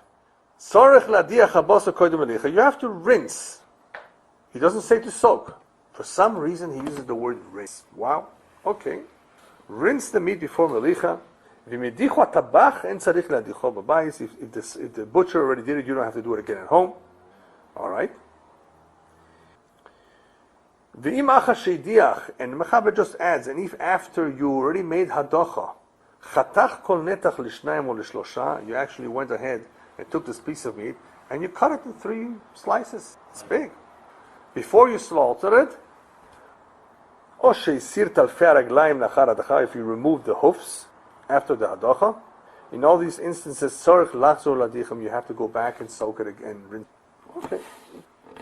Tzorech ladiach habasa koydem melicha, you have to rinse. He doesn't say to soak. For some reason, he uses the word rinse. Wow. Okay. Rinse the meat before melicha. If the butcher already did it, you don't have to do it again at home. All right. And Mechaber just adds, and if after you already made hadacha, you actually went ahead and took this piece of meat and you cut it in 3 slices. It's big. Before you slaughtered it, if you remove the hoofs after the hadacha, in all these instances, you have to go back and soak it again. Okay.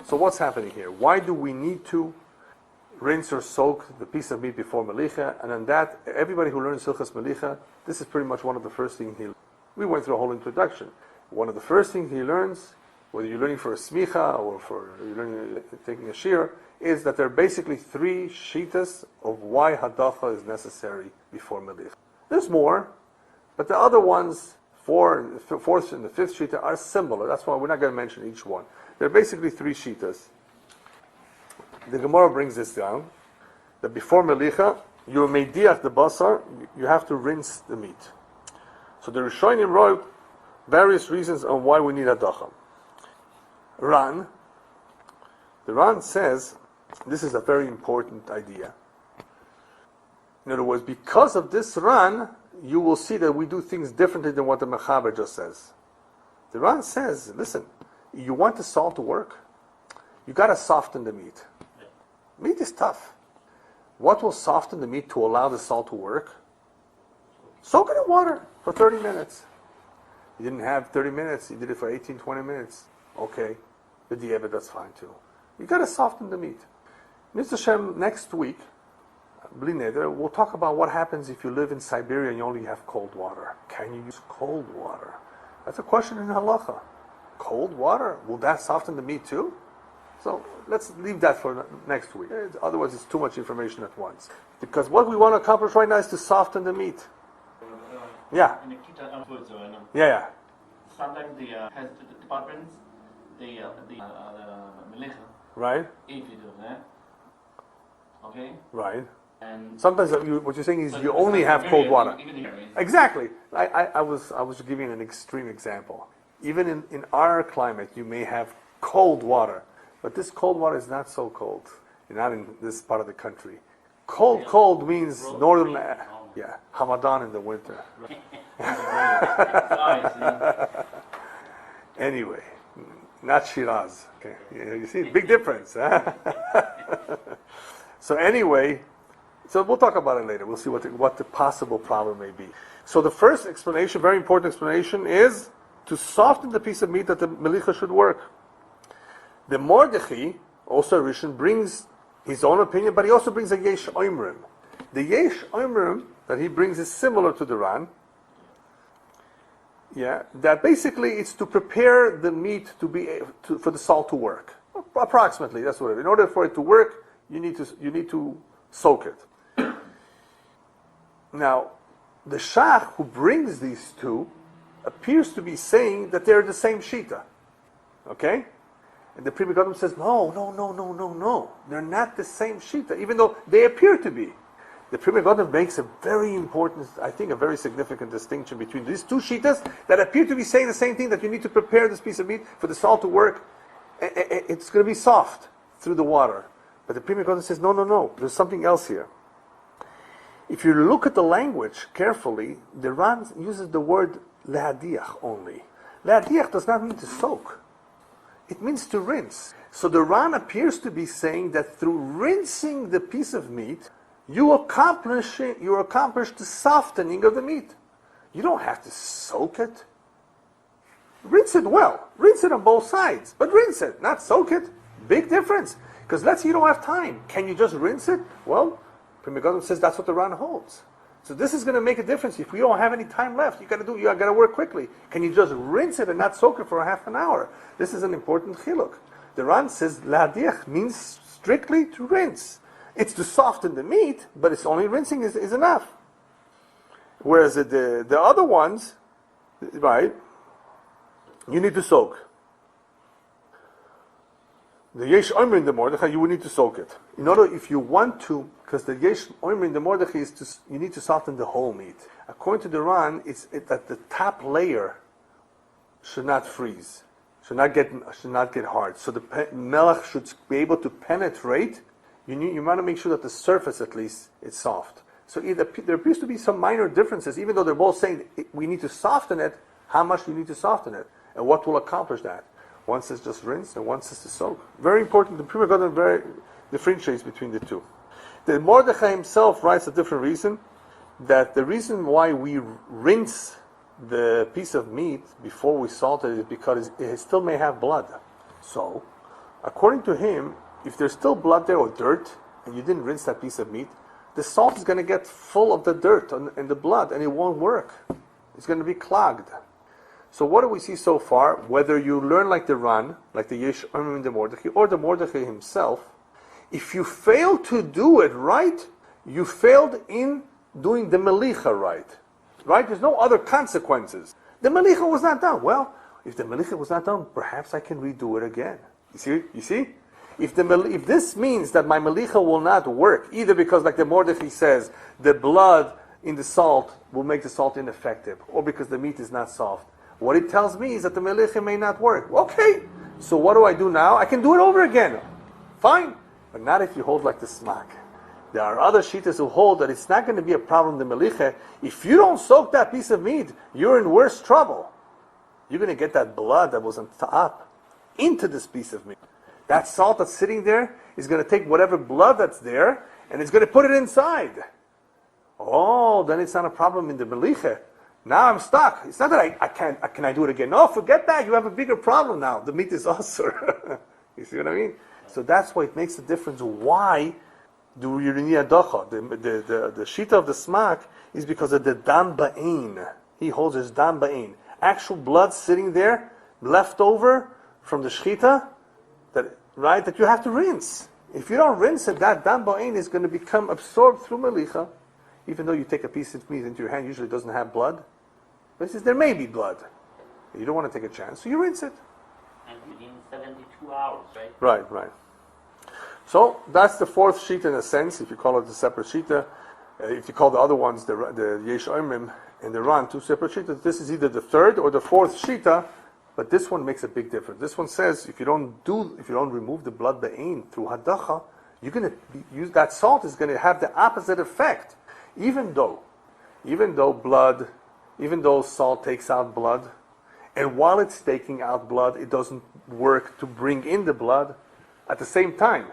So what's happening here? Why do we need to rinse or soak the piece of meat before melicha? And on that, everybody who learns Hilchas Melicha, this is pretty much one of the first things we went through a whole introduction. One of the first things he learns, whether you're learning for a smicha or for you're learning taking a shir, is that there are basically 3 shitas of why hadacha is necessary before melicha. There's more, but the other ones, 4th and the 5th shita, are similar. That's why we're not going to mention each one. There are basically 3 shitas. The Gemara brings this down, that before melicha, you meidiach the basar, you have to rinse the meat. So the Rishonim wrote various reasons on why we need hadacha. The Ran says, this is a very important idea. In other words, because of this Ran, you will see that we do things differently than what the Mechaber just says. The Ran says, listen, you want the salt to work? You got to soften the meat. Meat is tough. What will soften the meat to allow the salt to work? Soak it in water for 30 minutes. You didn't have 30 minutes, you did it for 18, 20 minutes. Okay, the diabet, that's fine too. You got to soften the meat. Mr. Shem, next week, Bli Neder, we'll talk about what happens if you live in Siberia and you only have cold water. Can you use cold water? That's a question in Halacha. Cold water, will that soften the meat too? So let's leave that for next week. Otherwise, it's too much information at once. Because what we want to accomplish right now is to soften the meat. Yeah. Yeah. Sometimes the has the departments, the Melicha. Right. Okay. Right. And sometimes what you're saying is you only have cold water. Exactly. I was giving an extreme example. Even in our climate, you may have cold water, but this cold water is not so cold. Not in this part of the country. Cold means northern. Yeah, Hamadan in the winter. Anyway, not Shiraz. Okay, you see, big difference. Huh? So anyway, so we'll talk about it later. We'll see what the possible problem may be. So the first explanation, very important explanation, is to soften the piece of meat that the melicha should work. The Mordechai, also Rishon, brings his own opinion, but he also brings a Yesh Oimrim. The Yesh Oimrim that he brings is similar to the Ran. Yeah, that basically it's to prepare the meat for the salt to work. Approximately, that's what it is. In order for it to work, you need to soak it. Now, the Shach who brings these two appears to be saying that they're the same Shita. Okay? And the Pri Megadim says, no. They're not the same Shita, even though they appear to be. The Pri Megadim makes a very important, I think a very significant distinction between these two Shitas that appear to be saying the same thing, that you need to prepare this piece of meat for the salt to work. It's going to be soft through the water. But the Pri Megadim says, no, there's something else here. If you look at the language carefully, the Ran uses the word lehadiach only. Lehadiach does not mean to soak. It means to rinse. So the Ran appears to be saying that through rinsing the piece of meat, you accomplish the softening of the meat. You don't have to soak it. Rinse it well. Rinse it on both sides. But rinse it, not soak it. Big difference. Because let's say you don't have time. Can you just rinse it? Well, Pri Megadim says that's what the Ran holds. So this is going to make a difference. If we don't have any time left, you got to work quickly. Can you just rinse it and not soak it for a half an hour? This is an important chiluk. The Ran says la'adiach means strictly to rinse. It's to soften the meat, but it's only rinsing is enough. Whereas the other ones, right, you need to soak. The Yesh Omer in the Mordechai, you would need to soak it. In order, if you want to, because the Yesh Omer in the Mordechai is you need to soften the whole meat. According to the Ran, it's that the top layer should not freeze, should not get hard. So the melech should be able to penetrate. You want to make sure that the surface, at least, is soft. So there appears to be some minor differences, even though they're both saying we need to soften it. How much do you need to soften it, and what will accomplish that? One says just rinse, and one says to soak. Very important. The Pri Megadim very differentiates between the two. The Mordechai himself writes a different reason, that the reason why we rinse the piece of meat before we salt it is because it still may have blood. So, according to him, if there's still blood there or dirt, and you didn't rinse that piece of meat, the salt is going to get full of the dirt and the blood, and it won't work. It's going to be clogged. So what do we see so far? Whether you learn like the Ran, like the Yesh Omer in the Mordechai, or the Mordechai himself, if you fail to do it right, you failed in doing the Melicha right. Right? There's no other consequences. The Melicha was not done. Well, if the Melicha was not done, perhaps I can redo it again. You see? If this means that my Melicha will not work, either because, like the Mordechai says, the blood in the salt will make the salt ineffective, or because the meat is not soft, what it tells me is that the Melicha may not work. Okay, so what do I do now? I can do it over again. Fine. But not if you hold like the smak. There are other shitas who hold that it's not going to be a problem, the Melicha. If you don't soak that piece of meat, you're in worse trouble. You're going to get that blood that was on top into this piece of meat. That salt that's sitting there is going to take whatever blood that's there, and it's going to put it inside. Oh, then it's not a problem in the Melicha. Now I'm stuck. It's not that can I do it again? No, forget that. You have a bigger problem now. The meat is asur. You see what I mean? So that's why it makes a difference. Why do you need a docha? The shita of the smak is because of the dam ba'in. He holds his dam ba'in. Actual blood sitting there, left over from the shita, that you have to rinse. If you don't rinse it, that dam ba'in is going to become absorbed through melicha. Even though you take a piece of meat into your hand, usually it doesn't have blood. But it says there may be blood. You don't want to take a chance, so you rinse it. And within 72 hours, right? Right. So that's the fourth sheet in a sense, if you call it a separate shita. If you call the other ones the Yesh Oimrim and the Ran two separate shitas, this is either the third or the fourth shita. But this one makes a big difference. This one says if you don't remove the blood ba'in through hadacha, you're going to use that salt is going to have the opposite effect. Even though salt takes out blood, and while it's taking out blood, it doesn't work to bring in the blood at the same time.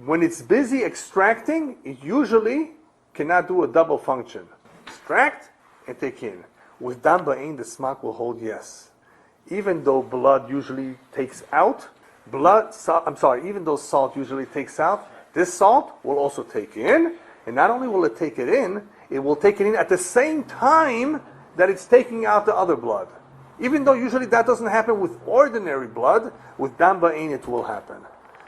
When it's busy extracting, it usually cannot do a double function. Extract and take in. With dam ba'in, the smak will hold yes. Even though blood usually takes out, even though salt usually takes out, This salt will also take in, and not only will it take it will take it in at the same time that it's taking out the other blood. Even though usually that doesn't happen with ordinary blood, with dam ba'in it will happen.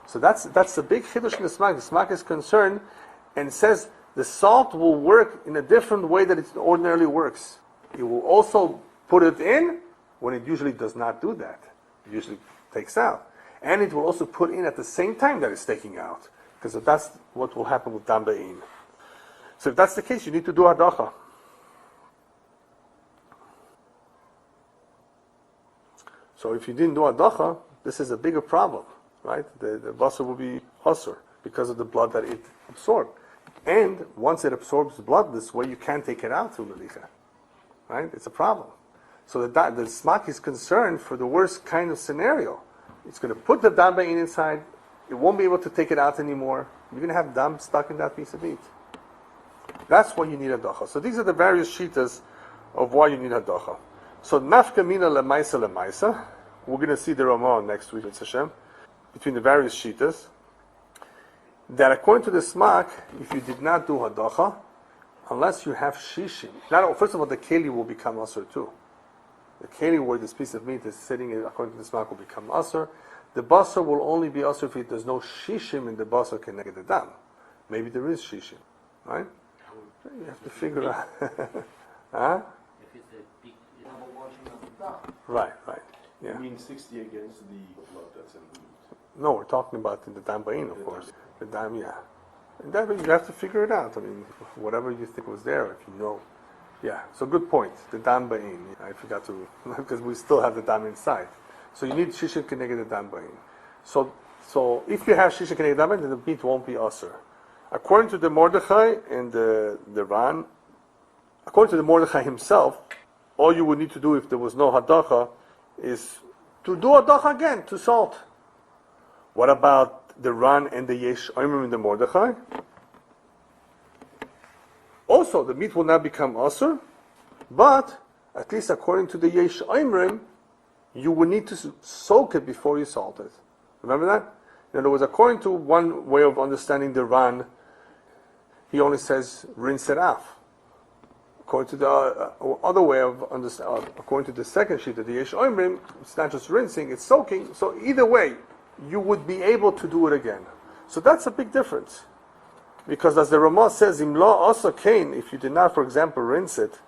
So that's the big chiddush in the smak. The smak is concerned and says the salt will work in a different way that it ordinarily works. It will also put it in when it usually does not do that. It usually takes out. And it will also put in at the same time that it's taking out. Because that's what will happen with dam ba'in. So if that's the case, you need to do hadacha. So if you didn't do hadacha, this is a bigger problem, right? The basar will be usur because of the blood that it absorbed. And once it absorbs blood this way, you can't take it out through melicha, right? It's a problem. So the smak is concerned for the worst kind of scenario. It's going to put the dam ba'in inside. It won't be able to take it out anymore. You're going to have dam stuck in that piece of meat. That's why you need hadacha. So these are the various shitas of why you need hadacha. So nafka mina lemaisa. We're going to see the Ramah next week, it's Hashem, between the various shitas. That according to the smak, if you did not do hadacha, unless you have shishim, first of all, the keli will become asur too. The keli where this piece of meat is sitting, according to the smak, will become asur. The basar will only be asur if there's no shishim in the basar connected to the dam. Maybe there is shishim, right? You have to figure out. Huh? If it's a big, Right. Yeah. You mean 60 against the blood that's in the meat? No, we're talking about the dam ba'in, of course. The dam, yeah. And that, you have to figure it out. I mean, whatever you think was there, if you know. Yeah, so good point. The dam ba'in. I forgot to, because we still have the dam inside. So you need shisha keneged the dam ba'in. So if you have shisha keneged dam ba'in, then the meat won't be asur. According to the Mordechai and the Ran, according to the Mordechai himself, all you would need to do if there was no hadacha is to do hadacha again, to salt. What about the Ran and the Yesh Oimrim in the Mordechai? Also, the meat will not become asur, but at least according to the Yesh Oimrim, you would need to soak it before you salt it. Remember that? In other words, according to one way of understanding the Ran, he only says rinse it off. According to the other way of understanding, according to the second sheet of the Yesh Oimrim, it's not just rinsing, it's soaking. So either way, you would be able to do it again. So that's a big difference. Because as the Ramah says, Im lo asa kain, if you did not, for example, rinse it,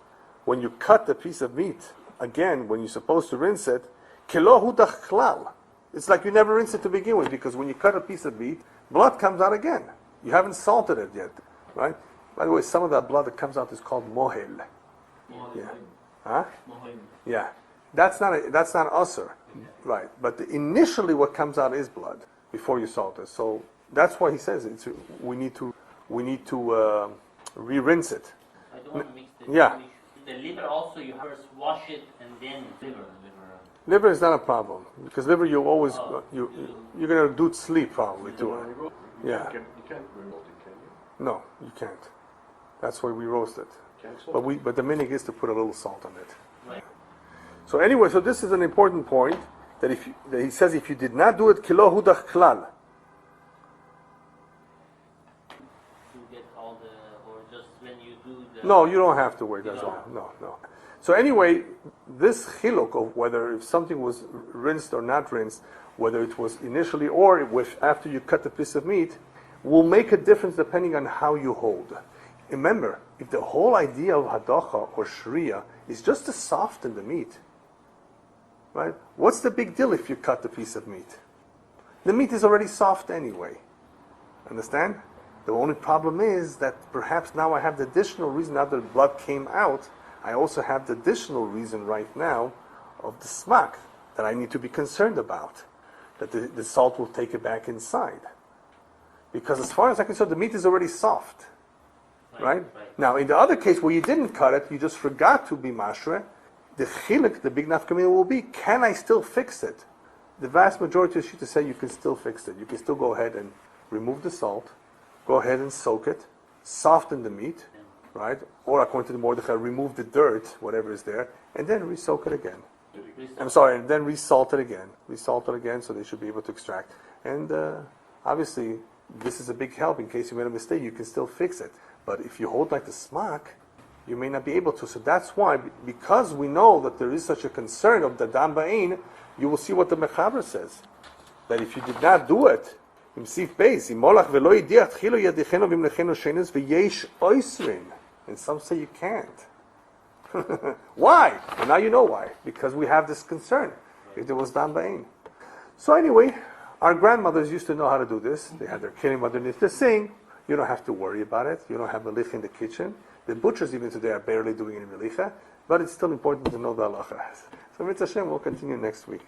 when you cut the piece of meat, again, when you're supposed to rinse it, kelo hudach klal. It's like you never rinsed it to begin with, because when you cut a piece of meat, blood comes out again. You haven't salted it yet, right? By the way, some of that blood that comes out is called mohel. Yeah. Huh? Yeah. That's not asur, right? But initially, what comes out is blood before you salt it. So that's why he says we need to re-rinse it. I don't want to mix the Yeah. The liver also, you first wash it and then liver. Liver is not a problem because liver you always you're gonna do sleep probably too. Yeah. You can't roast it, can you? No, you can't. That's why we roast it. Can't salt But the minig is to put a little salt on it. Right. So anyway, so this is an important point that that he says if you did not do it, kilo hudach klal. You get all or just when you do the... No, you don't have to wait. That's all. No. So anyway, this chiluk of whether if something was rinsed or not rinsed, whether it was initially or after you cut the piece of meat, will make a difference depending on how you hold. Remember, if the whole idea of hadacha or shriya is just to soften the meat, right? What's the big deal if you cut the piece of meat? The meat is already soft anyway. Understand? The only problem is that perhaps now I have the additional reason, now that the blood came out, I also have the additional reason right now of the smak that I need to be concerned about. That the salt will take it back inside. Because as far as I'm concerned, the meat is already soft. Right? Now, in the other case where you didn't cut it, you just forgot to be mashre, the chilik, the big nafkamina will be, can I still fix it? The vast majority of shita say you can still fix it. You can still go ahead and remove the salt, go ahead and soak it, soften the meat, right? Or according to the Mordechai, remove the dirt, whatever is there, and then re-soak it again. And then re-salt it again. Re-salt it again so they should be able to extract. And obviously, this is a big help. In case you made a mistake, you can still fix it. But if you hold like the smak, you may not be able to. So that's why, because we know that there is such a concern of the dam ba'in, you will see what the Mechaber says. That if you did not do it, and some say you can't. Why? Well, now you know why. Because we have this concern. If there was dam ba'in. So anyway, our grandmothers used to know how to do this. They had their kelim underneath the sink. You don't have to worry about it. You don't have melicha in the kitchen. The butchers even today are barely doing any melicha, but it's still important to know the halacha. So Mitzvah Hashem, we'll continue next week.